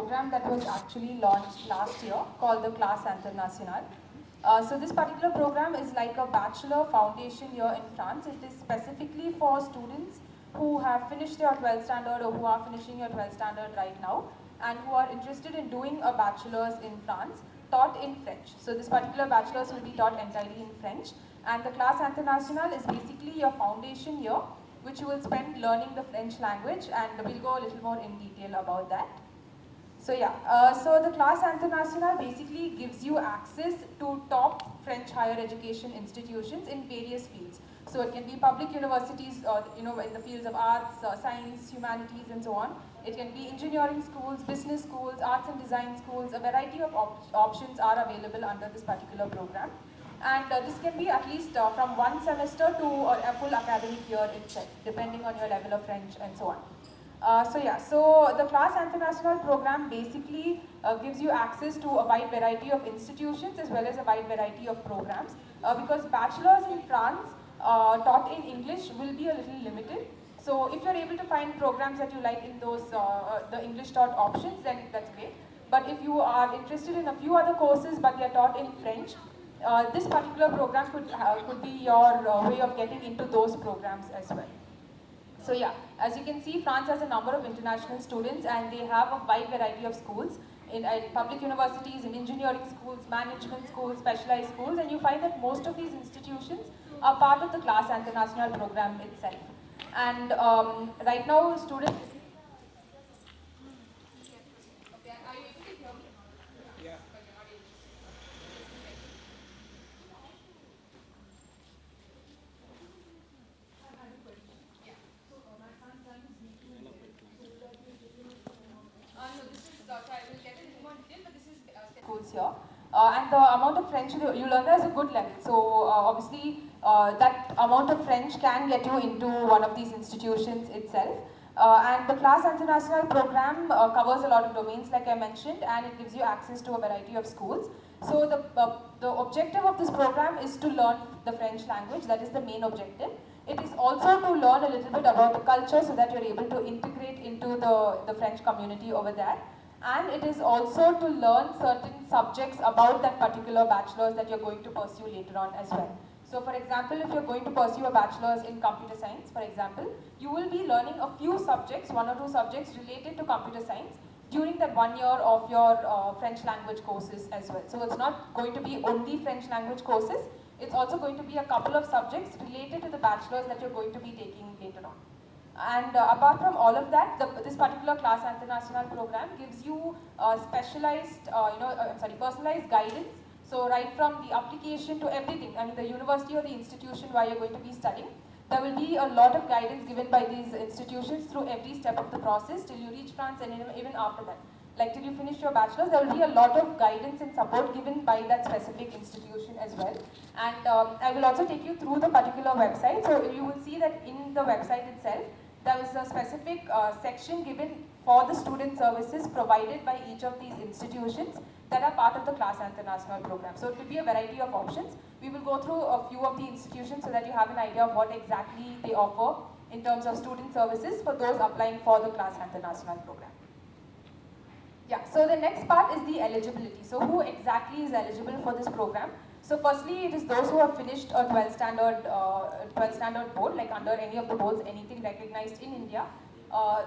program that was actually launched last year called the Classe Internationale. So this particular program is like a bachelor foundation year in France. It is specifically for students who have finished their 12th standard or who are finishing your 12th standard right now and who are interested in doing a bachelor's in France taught in French. So this particular bachelor's will be taught entirely in French, and the Classe Internationale is basically your foundation year which you will spend learning the French language, and we'll go a little more in detail about that. So yeah, so the Classe Internationale basically gives you access to top French higher education institutions in various fields. So it can be public universities, in the fields of arts, science, humanities, and so on. It can be engineering schools, business schools, arts and design schools. A variety of options are available under this particular program. And this can be at least from one semester to a full academic year itself, depending on your level of French and so on. So the Classe Internationale program basically gives you access to a wide variety of institutions as well as a wide variety of programs, because bachelors in France taught in English will be a little limited. So if you're able to find programs that you like in those the English taught options, then that's great. But if you are interested in a few other courses but they are taught in French, this particular program could be your way of getting into those programs as well. So yeah, as you can see, France has a number of international students and they have a wide variety of schools in public universities, in engineering schools, management schools, specialized schools, and you find that most of these institutions are part of the Classe Internationale program itself. And right now, students... Okay, are you able to hear me? Yeah. Schools here, and the amount of French you learn there is a good level. So obviously that amount of French can get you into one of these institutions itself. And the Classe Internationale program covers a lot of domains, like I mentioned, and it gives you access to a variety of schools. So the objective of this program is to learn the French language. That is the main objective. It is also to learn a little bit about the culture so that you're able to integrate into the French community over there. And it is also to learn certain subjects about that particular bachelor's that you're going to pursue later on as well. So for example, if you're going to pursue a bachelor's in computer science, for example, you will be learning a few subjects, one or two subjects related to computer science during that 1 year of your French language courses as well. So it's not going to be only French language courses, it's also going to be a couple of subjects related to the bachelor's that you're going to be taking later on. And apart from all of that, this particular Classe Internationale program gives you specialized, personalized guidance. So right from the application to everything, I mean the university or the institution where you're going to be studying, there will be a lot of guidance given by these institutions through every step of the process till you reach France and even after that. Like till you finish your bachelor's, there will be a lot of guidance and support given by that specific institution as well. And I will also take you through the particular website. So you will see that in the website itself, there is a specific section given for the student services provided by each of these institutions that are part of the Classe Internationale program. So it will be a variety of options. We will go through a few of the institutions so that you have an idea of what exactly they offer in terms of student services for those applying for the Classe Internationale program. Yeah, so the next part is the eligibility. So who exactly is eligible for this program? So firstly, it is those who have finished a 12th standard board, like under any of the boards, anything recognized in India.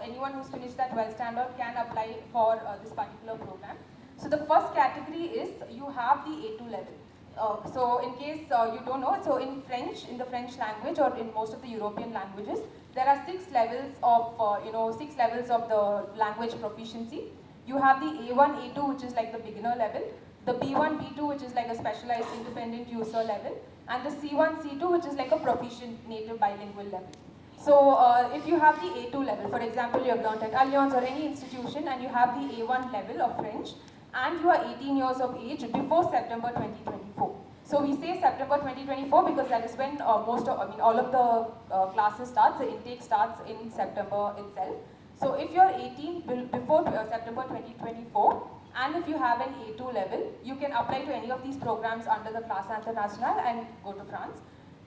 Anyone who's finished that 12th standard can apply for this particular program. So the first category is you have the A2 level. So in case you don't know, so in French, in the French language or in most of the European languages, there are 6 levels of, 6 levels of the language proficiency. You have the A1, A2, which is like the beginner level, the B1, B2, which is like a specialized independent user level, and the C1, C2, which is like a proficient native bilingual level. So if you have the A2 level, for example, you have learned at Allianz or any institution and you have the A1 level of French and you are 18 years of age before September 2024. So we say September 2024 because that is when all of the classes starts, the intake starts in September itself. So if you're 18 before September 2024, and if you have an A2 level, you can apply to any of these programs under the Classe Internationale and go to France.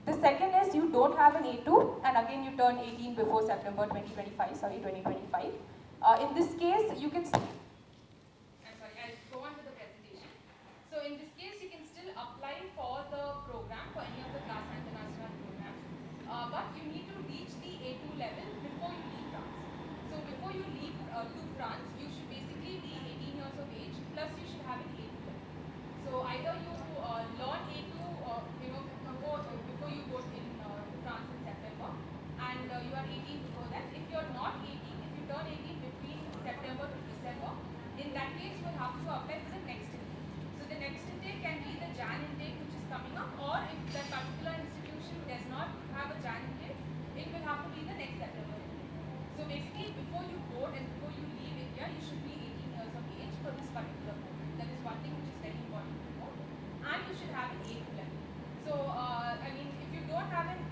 The second is you don't have an A2, and again you turn 18 before September 2025. In this case, you can... have to apply for the next intake. So the next intake can be the Jan intake which is coming up, or if that particular institution does not have a Jan intake, it will have to be the next September intake. So basically, before you board and before you leave India, you should be 18 years of age for this particular program. That is one thing which is very important to know. And you should have an A2 level. So I mean, if you don't have if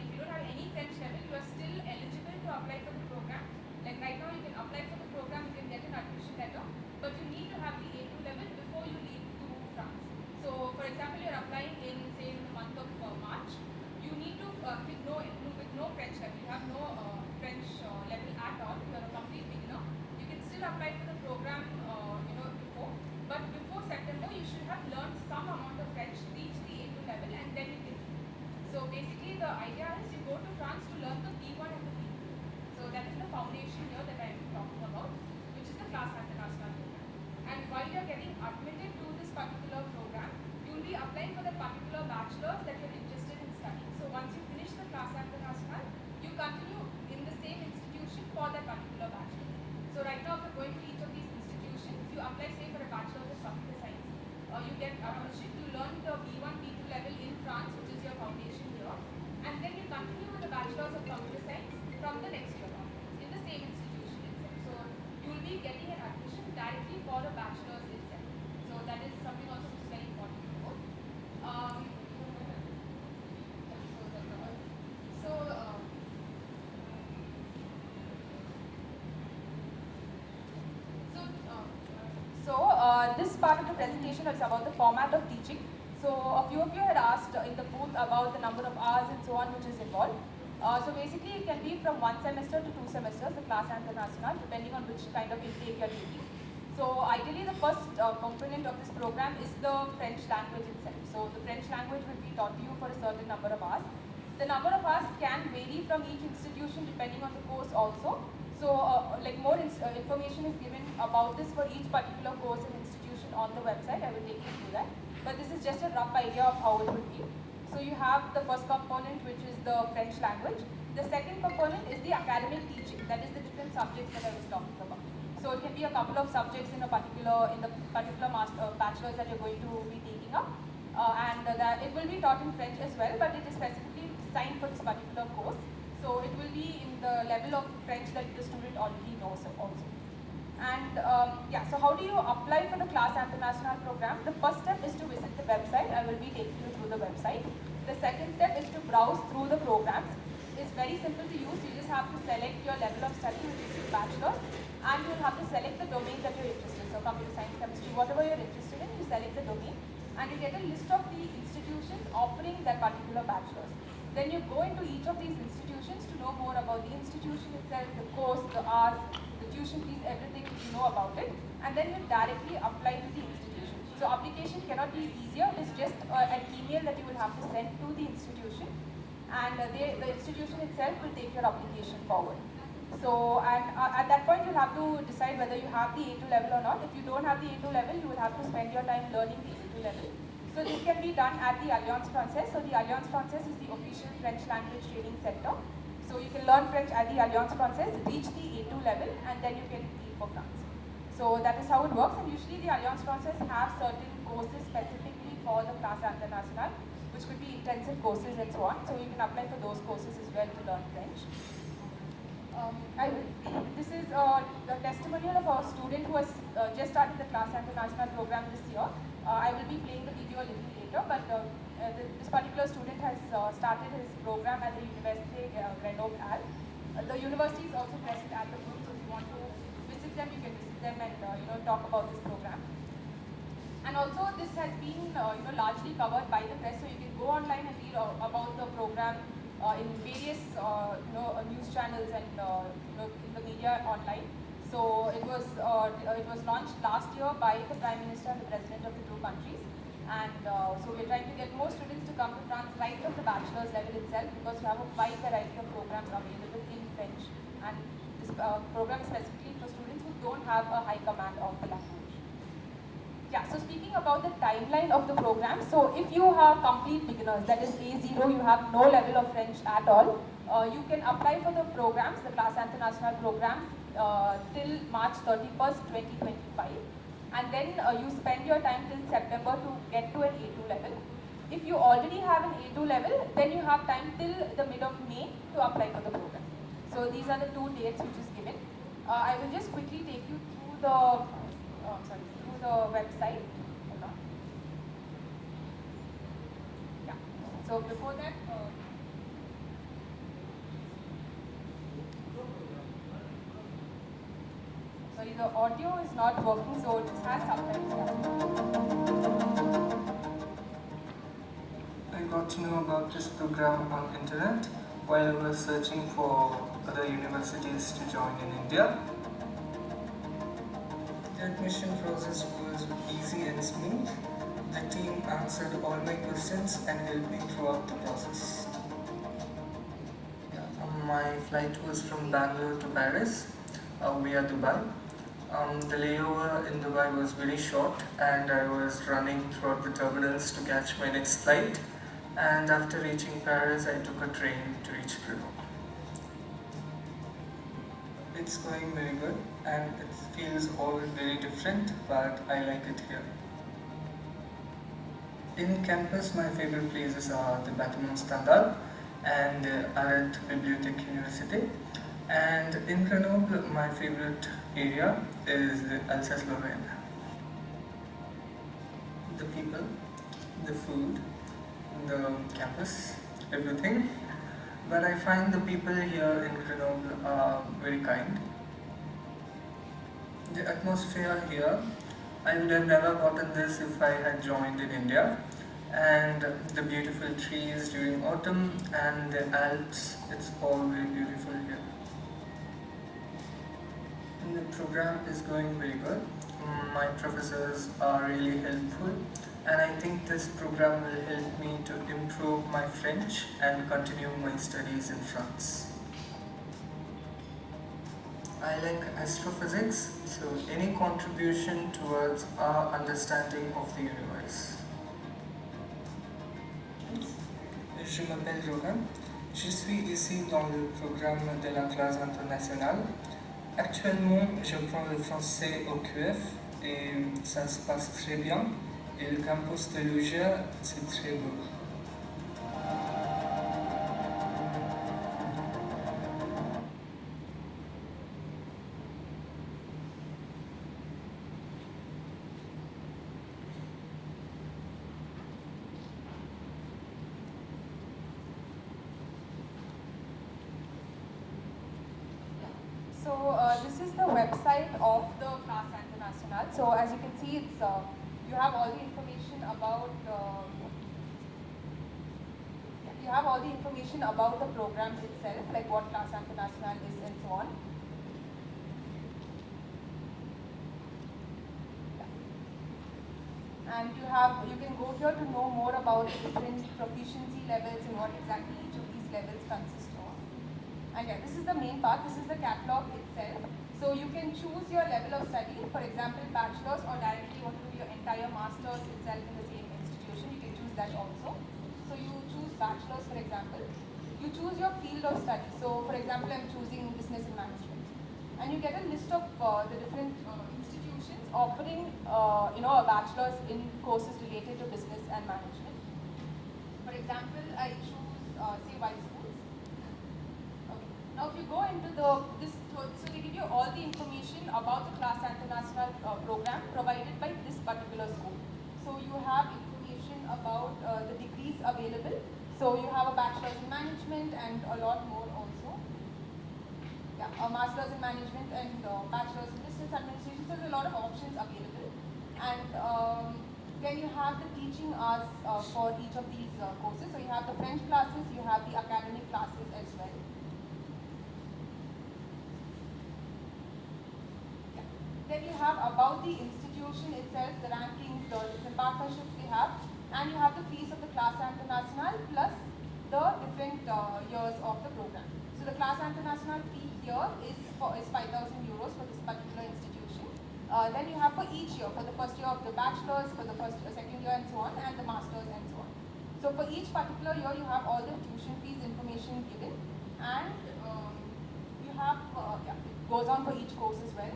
you don't have any French level, you are still eligible to apply for the program. Like right now, you can apply for the program, you can get an admission letter, but you need to have the A2 level before you leave to France. So for example, you are applying in say in the month of March. You need to with no French level. You have no French level at all. You are a complete beginner. You can still apply for the program, before. But before September, you should have learned some amount of French, reach the A2 level, and then you can. So basically, the idea is you go to France to learn the B1 and the B2. So that is the foundation here that I am talking about, which is the class international program. And while you are getting admitted to this particular program, you will be applying for the particular bachelor's that you are interested in studying. So once you finish the class international, you continue in the same institution for that particular bachelor's. So right now, if you're going to each of these institutions, you apply say for a bachelor's of computer science. You get admission, you learn the B1, B2 level in France, which is your foundation here, and then you continue with the bachelor's of computer science from the next year onwards in the same institution itself. So you will be getting an admission directly for the bachelor's itself. So that is something also which is very important to know. This part of the presentation is about the format of teaching. So a few of you had asked in the booth about the number of hours and so on which is involved. So basically it can be from 1 semester to 2 semesters, the class international, depending on which kind of intake you're taking. So ideally the first component of this program is the French language itself. So the French language will be taught to you for a certain number of hours. The number of hours can vary from each institution depending on the course also. So more information is given about this for each particular course and institution on the website. I will take you through that. But this is just a rough idea of how it would be. So you have the first component, which is the French language. The second component is the academic teaching. That is the different subjects that I was talking about. So it can be a couple of subjects in the particular bachelor's that you're going to be taking up. It will be taught in French as well, but it is specifically designed for this particular course. So it will be in the level of French that the student already knows also. And so how do you apply for the Class International program? The first step is to visit the website. I will be taking you through the website. The second step is to browse through the programs. It's very simple to use. You just have to select your level of study, which is bachelor, and you'll have to select the domain that you're interested in. So computer science, chemistry, whatever you're interested in, you select the domain, and you get a list of the institutions offering that particular bachelor's. Then you go into each of these institutions to know more about the institution itself, the course, the hours, the tuition fees, everything you know about it, and then you directly apply to the institution. So application cannot be easier. It is just an email that you will have to send to the institution, and the institution itself will take your application forward. So at that point you'll have to decide whether you have the A2 level or not. If you don't have the A2 level, you will have to spend your time learning the A2 level. So this can be done at the Alliance Française. So the Alliance Française is the official French language training center. So you can learn French at the Alliance Française, reach the A2 level, and then you can leave for France. So that is how it works, and usually the Alliance Française have certain courses specifically for the Class International, which could be intensive courses and so on. So you can apply for those courses as well to learn French. This is the testimonial of our student who has just started the Class International program this year. I will be playing the video a little later, but this particular student has started his program at the Université Grenoble. The university is also present at the booth, so if you want to visit them, you can visit them and talk about this program. And also, this has been largely covered by the press, so you can go online and read about the program in various news channels and in the media online. So it was launched last year by the Prime Minister and the President of the two countries, and so we're trying to get more students to come to France right from the bachelor's level itself, because we have a wide variety of programs available in French, and this program is specifically for students who don't have a high command of the language. Yeah, so speaking about the timeline of the program, so if you are complete beginners, that is A0, you have no level of French at all, you can apply for the programs, the Class International programs, till March 31st, 2025. and then you spend your time till September to get to an A2 level. If you already have an A2 level, then you have time till the mid of May to apply for the program. So these are the 2 dates which is given. I will just quickly take you through the website. Hold on. Yeah. So before that. Sorry, the audio is not working, so it just has subtitles. I got to know about this program on internet while I was searching for other universities to join in India. The admission process was easy and smooth. The team answered all my questions and helped me throughout the process. My flight was from Bangalore to Paris via Dubai. The layover in Dubai was very short and I was running throughout the terminals to catch my next flight. And after reaching Paris, I took a train to reach Grenoble. It's going very good and it feels all very different, but I like it here. In campus, my favorite places are the Bâtiment Standard and Arrête Bibliothèque Université. And in Grenoble, my favorite area is Alsace-Lorraine. The people, the food, the campus, everything. But I find the people here in Grenoble are very kind. The atmosphere here, I would have never gotten this if I had joined in India. And the beautiful trees during autumn and the Alps, it's all very beautiful here. And the program is going very good. My professors are really helpful and I think this program will help me to improve my French and continue my studies in France. I like astrophysics, so any contribution towards our understanding of the universe. Je m'appelle Rohan. Je suis ici dans le programme de la classe internationale. Actuellement, je prends le français au QF et ça se passe très bien. Et le campus de Lougia, c'est très beau. So this is the website of the Classe Internationale. So as you can see, it's you have all the information about the program itself, like what Classe Internationale is and so on. And you can go here to know more about the different proficiency levels and what exactly each of these levels consist of. And yeah, this is the main part. This is the catalog itself. So you can choose your level of study. For example, bachelor's, or directly you want to do your entire master's itself in the same institution. You can choose that also. So you choose bachelor's, for example. You choose your field of study. So for example, I'm choosing business and management. And you get a list of the different institutions offering a bachelor's in courses related to business and management. For example, I choose say Y schools. Okay. Now if you go into so they give you all the information about the Classe Internationale program provided by this particular school. So you have information about the degrees available. So you have a bachelor's in management and a lot more also. Yeah, a master's in management and bachelor's in business administration. So there's a lot of options available. And then you have the teaching hours for each of these courses. So you have the French classes, you have the academic classes as well. Yeah. Then you have about the institution itself, the rankings, the partnerships they have, and you have the fees of the Classe Internationale plus the different years of the program. So the Classe Internationale fee here is 5,000 euros for this particular institution. Then you have for each year, for the first year of the bachelor's, for the second year and so on, and the master's and so on. So for each particular year, you have all the tuition fees information given, and you have, it goes on for each course as well.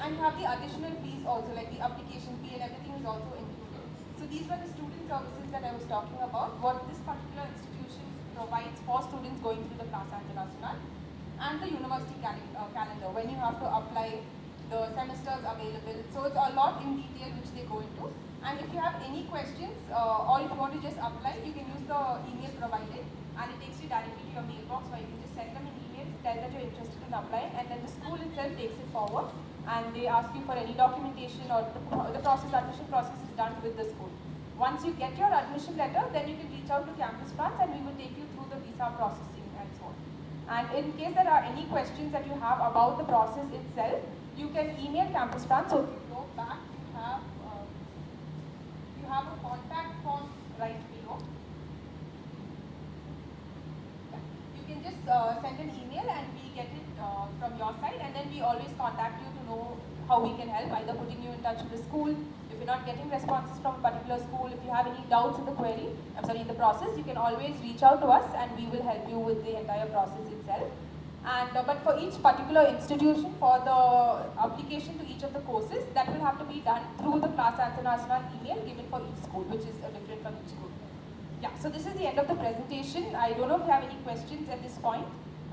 And you have the additional fees also, like the application fee and everything is also included. So these were the student services that I was talking about, what this particular institution provides for students going through the Clase International, and the university calendar, when you have to apply, the semesters available. So it's a lot in detail which they go into. And if you have any questions or if you want to just apply, you can use the email provided and it takes you directly to your mailbox where you can just send them an email, tell that you're interested in applying, and then the school itself takes it forward and they ask you for any documentation, or the admission process is done with the school. Once you get your admission letter, then you can reach out to Campus France and we will take you through the visa processing and so on. And in case there are any questions that you have about the process itself, you can email Campus France. So if you go back, you have a contact form right below. You can just send an email and we get it from your side, and then we always contact you to know how we can help, either putting you in touch with the school. If you're not getting responses from a particular school, if you have any doubts in the process, you can always reach out to us and we will help you with the entire process itself. And but for each particular institution, for the application to each of the courses, that will have to be done through the Clase International email given for each school, which is different from each school. Yeah, so this is the end of the presentation. I don't know if you have any questions at this point.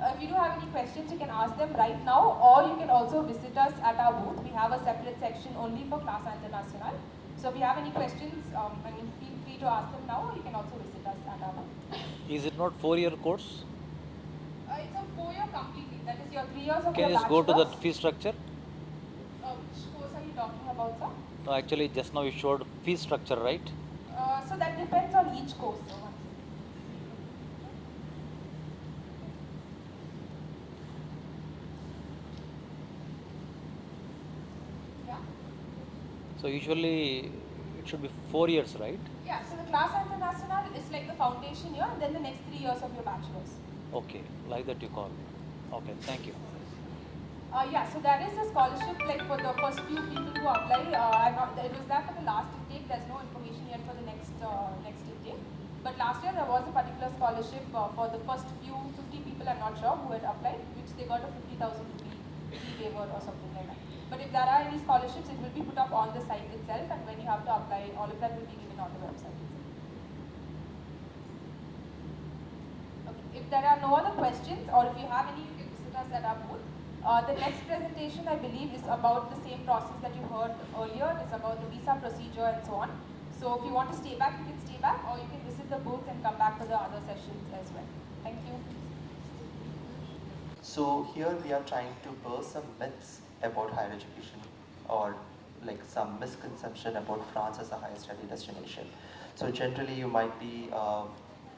If you do have any questions, you can ask them right now, or you can also visit us at our booth. We have a separate section only for Clase International. So if you have any questions, feel free to ask them now, or you can also visit us at our booth. Is it not 4-year course? It's a 4-year completely. That is your 3 years of Can your you just go to the fee structure? Which course are you talking about, sir? No, actually just now you showed fee structure, right? So that depends on each course. Yeah. So usually it should be 4 years, right? Yeah, so the Clase International is like the foundation year and then the next 3 years of your bachelor's. Okay, like that you call. Okay, thank you. Yeah, so there is a scholarship like for the first few people who apply. It was there for the last intake. There's no information yet for the next intake. But last year there was a particular scholarship for the first few 50 people, I'm not sure, who had applied, which they got a 50,000 rupee fee waiver or something like that. But if there are any scholarships, it will be put up on the site itself, and when you have to apply, all of that will be given on the website itself. Okay. If there are no other questions, or if you have any, you can visit us at our booth. The next presentation, I believe, is about the same process that you heard earlier. It's about the visa procedure and so on. So if you want to stay back, you can stay back, or you can visit the booth and come back for the other sessions as well. Thank you. So here we are trying to burst some myths about higher education, or like some misconception about France as a higher study destination. So generally you might be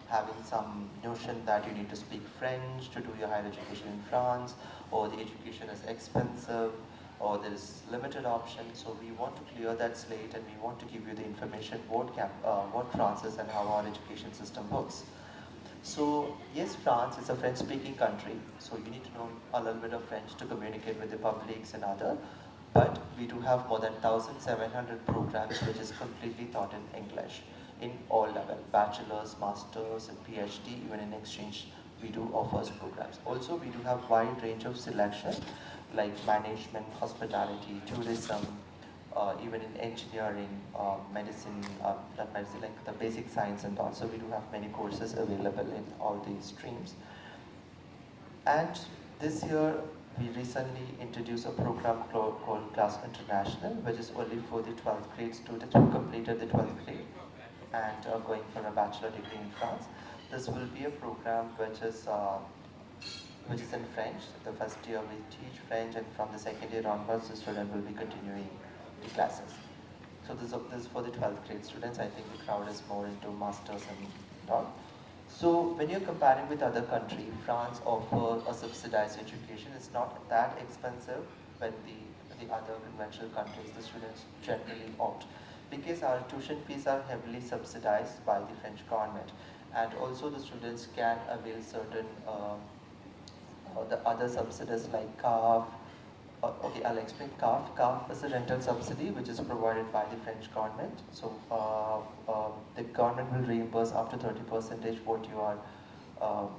having some notion that you need to speak French to do your higher education in France, or the education is expensive, or there is limited options. So we want to clear that slate, and we want to give you the information what France is and how our education system works. So yes, France is a French-speaking country, so you need to know a little bit of French to communicate with the publics and other. But we do have more than 1,700 programs which is completely taught in English in all level, bachelor's, master's, and PhD. Even in exchange, we do offer programs. Also, we do have wide range of selection like management, hospitality, tourism, even in engineering, medicine, not medicine, like the basic science, and also we do have many courses available in all these streams. And this year, we recently introduced a program called Clase International, which is only for the 12th grade students who completed the 12th grade and are going for a bachelor degree in France. This will be a program which is in French. The first year we teach French, and from the second year onwards, the student will be continuing the classes. So this is for the 12th grade students. I think the crowd is more into masters and all. So when you're comparing with other countries, France offers a subsidized education. It's not that expensive when the other conventional countries, the students generally opt, because our tuition fees are heavily subsidized by the French government, and also the students can avail certain the other subsidies like CAF. Okay, I'll explain CAF. CAF is a rental subsidy which is provided by the French government. So the government will reimburse up to 30% what you are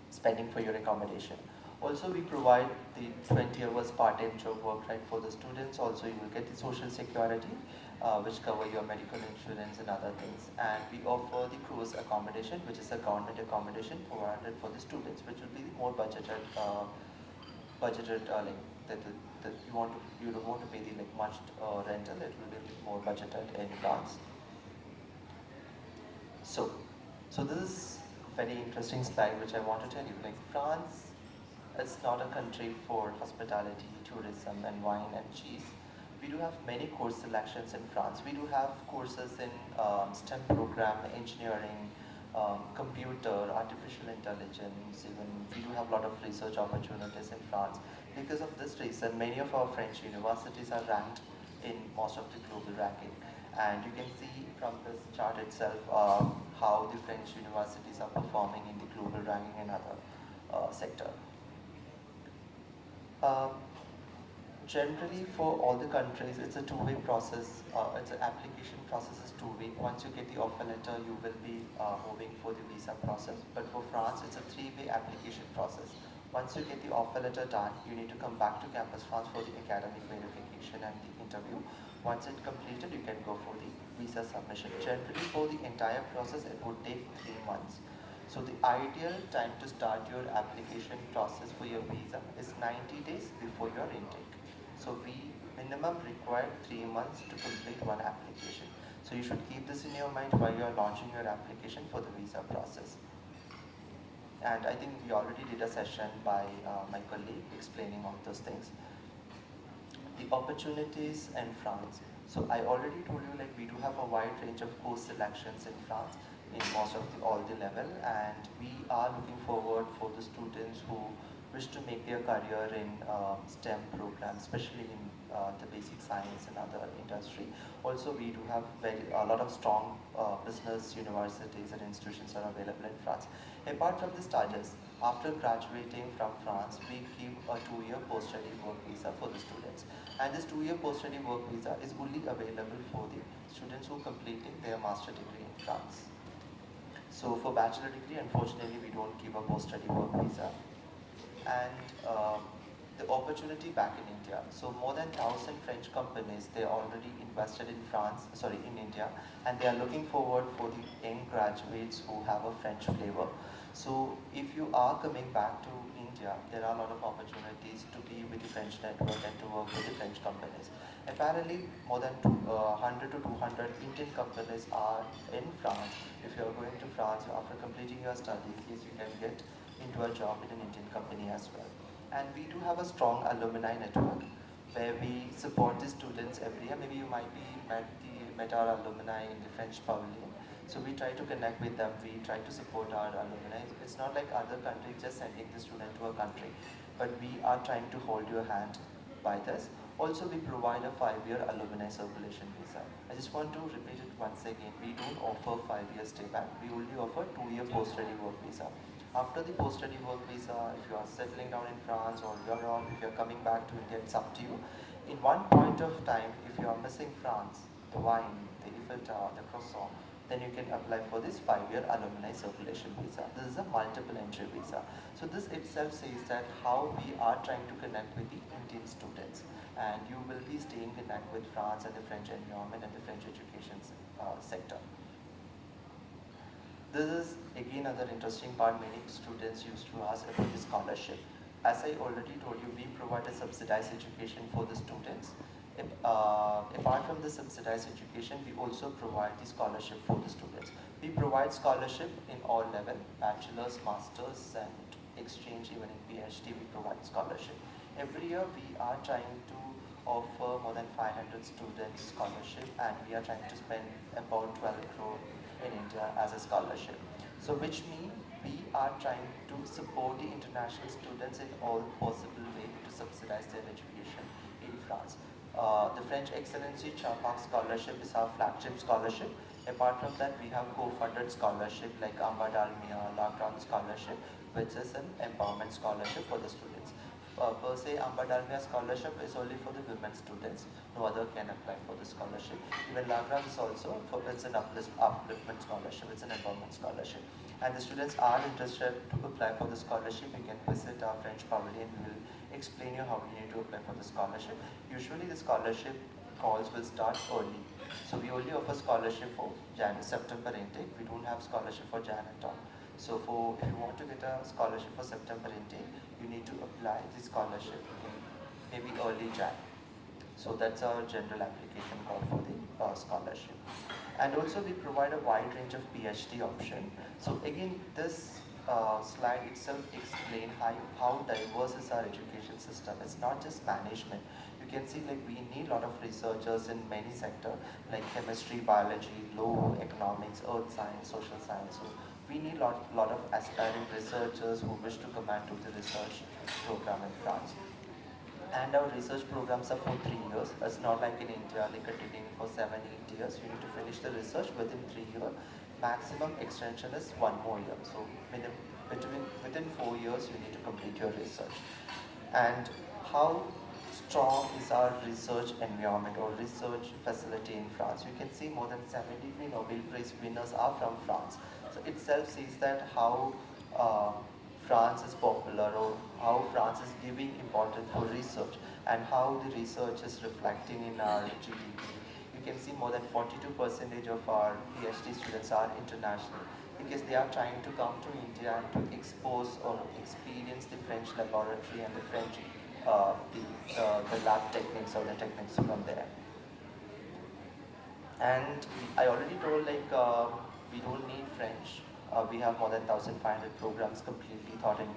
spending for your accommodation. Also, we provide the 20 hours part-time job work, right, for the students. Also, you will get the social security, which cover your medical insurance and other things. And we offer the cruise accommodation, which is a government accommodation provided for the students, which will be the more budgeted like that you don't want to pay the like much rental. It will be more budgeted in France. So, this is a very interesting slide which I want to tell you. Like France is not a country for hospitality, tourism, and wine and cheese. We do have many course selections in France. We do have courses in STEM program, engineering, computer, artificial intelligence. Even we do have a lot of research opportunities in France. Because of this reason, many of our French universities are ranked in most of the global ranking. And you can see from this chart itself how the French universities are performing in the global ranking and other sector. Generally, for all the countries, it's a two-way process. It's an application process is two-way. Once you get the offer letter, you will be moving for the visa process. But for France, it's a three-way application process. Once you get the offer letter done, you need to come back to Campus France for the academic verification and the interview. Once it's completed, you can go for the visa submission. Generally, for the entire process, it would take 3 months. So the ideal time to start your application process for your visa is 90 days before your intake. So we minimum require 3 months to complete one application. So you should keep this in your mind while you are launching your application for the visa process. And I think we already did a session by my colleague explaining all those things. The opportunities in France. So I already told you like we do have a wide range of course selections in France in most of all the level, and we are looking forward for the students who wish to make their career in STEM programs, especially in the basic science and other industry. Also, we do have a lot of strong business universities and institutions are available in France. Apart from the studies, after graduating from France, we give a 2-year post-study work visa for the students. And this 2-year post-study work visa is only available for the students who are completing their master degree in France. So for bachelor degree, unfortunately, we don't give a post-study work visa. And the opportunity back in India. So more than 1,000 French companies, they are already invested in in India, and they are looking forward for the young graduates who have a French flavor. So if you are coming back to India, there are a lot of opportunities to be with the French network and to work with the French companies. Apparently, more than 100 to 200 Indian companies are in France. If you are going to France after completing your studies, yes, you can get into a job in an Indian company as well. And we do have a strong alumni network where we support the students every year. Maybe you might be met our alumni in the French pavilion. So we try to connect with them, we try to support our alumni. It's not like other countries just sending the student to a country, but we are trying to hold your hand by this. Also, we provide a 5-year alumni circulation visa. I just want to repeat it once again. We don't offer 5-year stay back. We only offer 2-year post-study work visa. After the post-study work visa, if you are settling down in France or if you're coming back to India, it's up to you. In one point of time, if you are missing France, the wine, the Eiffel Tower, the croissant, then you can apply for this 5-year alumni circulation visa. This is a multiple entry visa. So this itself says that how we are trying to connect with the Indian students, and you will be staying connect with France and the French environment and the French education sector. This is again another interesting part. Many students used to ask about the scholarship. As I already told you, we provide a subsidized education for the students. Apart from the subsidized education, we also provide the scholarship for the students. We provide scholarship in all levels, bachelor's, master's, and exchange, even in PhD, we provide scholarship. Every year, we are trying to offer more than 500 students scholarship, and we are trying to spend about 12 crore in India as a scholarship. So which means we are trying to support the international students in all possible way to subsidize their education in France. The French Excellency Chèr Scholarship is our flagship scholarship. Apart from that, we have co-funded scholarship like Amba Dalmia, Lockdown Scholarship, which is an empowerment scholarship for the students. per se, Amba Dalmia scholarship is only for the women students. No other can apply for the scholarship. Even Lagram is also it's an upliftment scholarship. It's an empowerment scholarship. And the students are interested to apply for the scholarship. You can visit our French pavilion. We will explain you how you need to apply for the scholarship. Usually, the scholarship calls will start early. So we only offer scholarship for September intake. We don't have scholarship for Jan at all. So if you want to get a scholarship for September intake, you need to apply the scholarship in maybe early Jan. So that's our general application call for the scholarship. And also we provide a wide range of PhD option. So again, this slide itself explains how diverse is our education system. It's not just management. You can see like we need a lot of researchers in many sectors like chemistry, biology, law, economics, earth science, social science. So we need a lot of aspiring researchers who wish to come and do the research program in France. And our research programs are for 3 years. It's not like in India, like continuing for 7, 8 years. You need to finish the research within 3 years. Maximum extension is 1 more year. So within 4 years, you need to complete your research. And how strong is our research environment or research facility in France? You can see more than 73 Nobel Prize winners are from France. So itself says that how France is popular or how France is giving importance for research and how the research is reflecting in our GDP. You can see more than 42% of our PhD students are international because they are trying to come to India and to expose or experience the French laboratory and the French the lab techniques or the techniques from there. And I already told like we don't need French. We have more than 1,500 programs completely taught in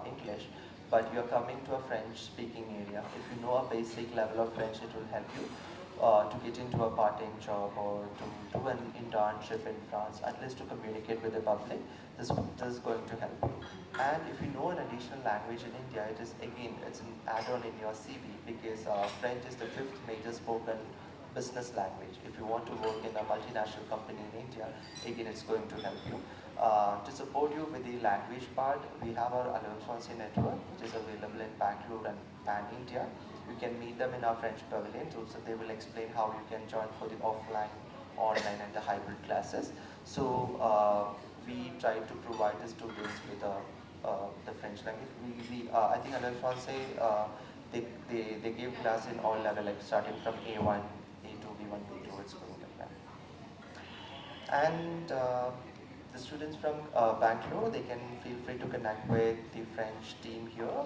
English. But you are coming to a French-speaking area. If you know a basic level of French, it will help you to get into a part-time job or to do an internship in France, at least to communicate with the public. This is going to help you. And if you know an additional language in India, it's an add-on in your CV because French is the 5th major spoken business language. If you want to work in a multinational company in India, again, it's going to help you. To support you with the language part, we have our Aeronautical network, which is available in Bangalore and Pan-India. You can meet them in our French pavilion, so they will explain how you can join for the offline, online, and the hybrid classes. So we try to provide the students with the French language. I think Aeronautical, they give class in all level, like starting from A1, A2, B1, B2, it's going like that. And the students from Bangalore, they can feel free to connect with the French team here,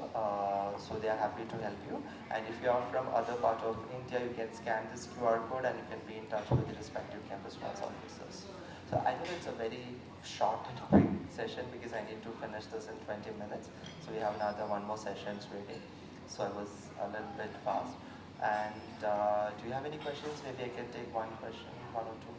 so they are happy to help you. And if you are from other part of India, you can scan this QR code and you can be in touch with the respective campus France officers. So I know it's a very short and quick session because I need to finish this in 20 minutes. So we have one more sessions waiting. So I was a little bit fast. And do you have any questions? Maybe I can take one question, one or two.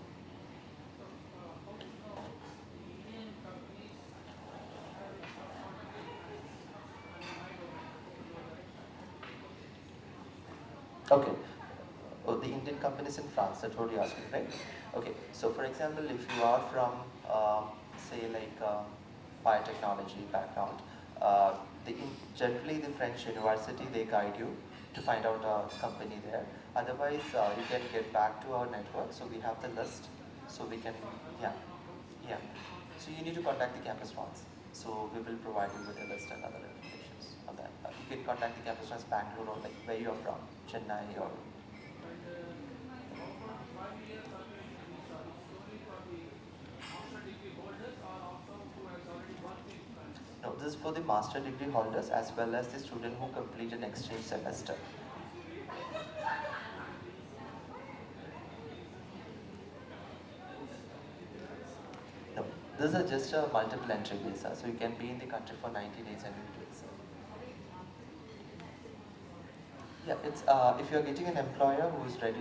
Okay. Oh, the Indian companies in France, that's what you're asking, right? Okay. So for example, if you are from, say like biotechnology background, generally the French university, they guide you to find out a company there. Otherwise, you can get back to our network. So we have the list. So we can, yeah. So you need to contact the campus France. So we will provide you with a list and other information on that. You can contact the campus France Bangalore or like where you are from, Chennai or. No, this is for the master degree holders as well as the student who complete an exchange semester. No, this is just a multiple entry visa, so you can be in the country for 90 days and it visa. Yeah, it's if you are getting an employer who is ready